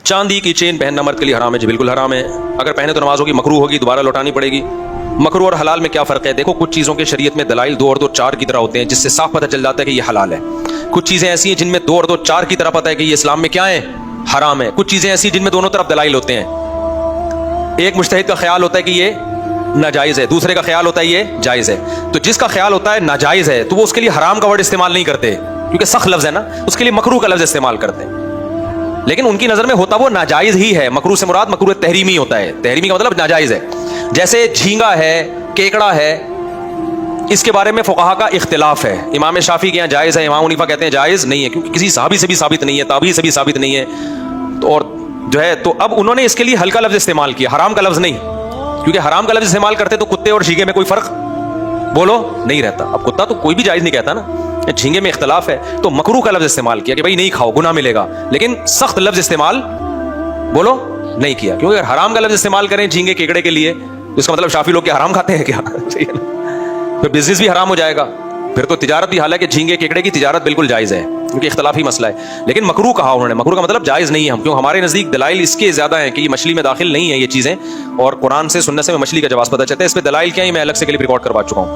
चांदी की चेन पहनना मर्द के लिए हराम है जी, बिल्कुल हराम है। अगर पहने तो नमाज होगी, मकरूह होगी, दोबारा लौटानी पड़ेगी। मकरूह और हलाल में क्या फ़र्क है? देखो, कुछ चीज़ों के शरीयत में दलाइल 2 और 2 4 की तरह होते हैं, जिससे साफ पता चल जाता है कि ये हलाल है। कुछ चीज़ें ऐसी हैं जिनमें 2 और 2 4 की तरह पता है कि ये इस्लाम में क्या है, हराम है। कुछ चीज़ें ऐसी जिनमें दोनों तरफ दलाइल होते हैं। एक मुज्तहिद का ख्याल होता है कि ये नाजायज़ है, दूसरे का ख्याल होता है ये जायज़ है। तो जिसका ख्याल होता है नाजायज़ है तो वो उसके लिए हराम का वर्ड इस्तेमाल नहीं करते, क्योंकि सख्त लफ्ज़ है ना, उसके लिए मकरूह का लफ्ज़ इस्तेमाल करते हैं। लेकिन उनकी नज़र में होता वो नाजायज़ ही है। मकरूह से मुराद मकरूह तहरीमी होता है। तहरीमी का मतलब नाजायज़ है। जैसे झींगा है, केकड़ा है, इसके बारे में फुक़हा का इख्तिलाफ है। इमाम शाफी के यहाँ जायज़ है, इमाम हनीफा कहते हैं जायज़ नहीं है, क्योंकि किसी सहाबी से भी साबित नहीं है, ताबी से भी साबित नहीं है। तो और जो है, तो अब उन्होंने इसके लिए हल्का लफ्ज़ इस्तेमाल किया, हराम का लफ्ज़ नहीं, क्योंकि हराम का लफ्ज़ इस्तेमाल करते तो कुत्ते और झींगे में कोई फ़र्क बोलो नहीं रहता। अब कुत्ता तो कोई भी जायज़ नहीं कहता ना, झींगे में इख्तिलाफ है, तो मकरूह का लफ्ज़ इस्तेमाल किया कि भाई नहीं खाओ, गुनाह मिलेगा। लेकिन सख्त लफ्ज़ इस्तेमाल बोलो नहीं किया, क्योंकि अगर हराम का लफ्ज़ इस्तेमाल करें झींगे केकड़े के लिए तो इसका मतलब शाफी लोग क्या हराम खाते हैं क्या? सही है ना? फिर बिजनेस भी हराम हो जाएगा, फिर तो तिजारत भी, हालांकि झींगे केकड़े की तिजारत बिल्कुल जायज़ है, क्योंकि इख्तिलाफी मसला है। लेकिन मकरूह कहा उन्होंने, मकरूह का मतलब जायज़ नहीं है। हम क्यों, हमारे नज़दीक दलाइल इसके ज़्यादा हैं कि ये मछली में दाखिल नहीं है ये चीज़ें, और कुरान से सुन्नत से मछली का जवाब पता चलता है। इस पर दलाइल क्या है मैं अलग से क्लिप रिकॉर्ड करवा चुका हूँ।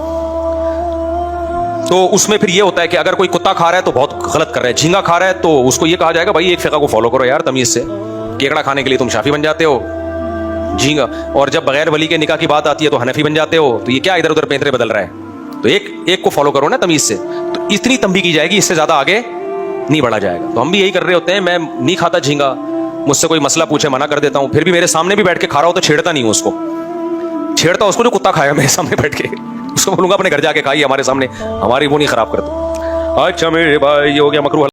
तो उसमें फिर ये होता है कि अगर कोई कुत्ता खा रहा है तो बहुत गलत कर रहा है, झींगा खा रहा है तो उसको ये कहा जाएगा भाई एक फ़िक़्ह को फॉलो करो यार तमीज़ से। केकड़ा खाने के लिए तुम शाफी बन जाते हो, झींगा, और जब बगैर वली के निकाह की बात आती है तो हनफी बन जाते हो। तो ये क्या इधर उधर पैंतरे बदल रहा है? तो एक को फॉलो करो ना तमीज़ से। तो इतनी तंबीह की जाएगी, इससे ज़्यादा आगे नहीं बढ़ा जाएगा। तो हम भी यही कर रहे होते हैं। मैं नहीं खाता झींगा, मुझसे कोई मसला पूछे मना कर देता हूँ, फिर भी मेरे सामने भी बैठ के खा रहा हो तो छेड़ता नहीं हूँ उसको, छेड़ता उसको जो कुत्ता खाया मेरे सामने बैठ के, उसको बोलूंगा अपने घर जाके खाइए, हमारे सामने हमारी वो नहीं खराब कर दो। अच्छा मेरे भाई, ये हो गया मकरूह।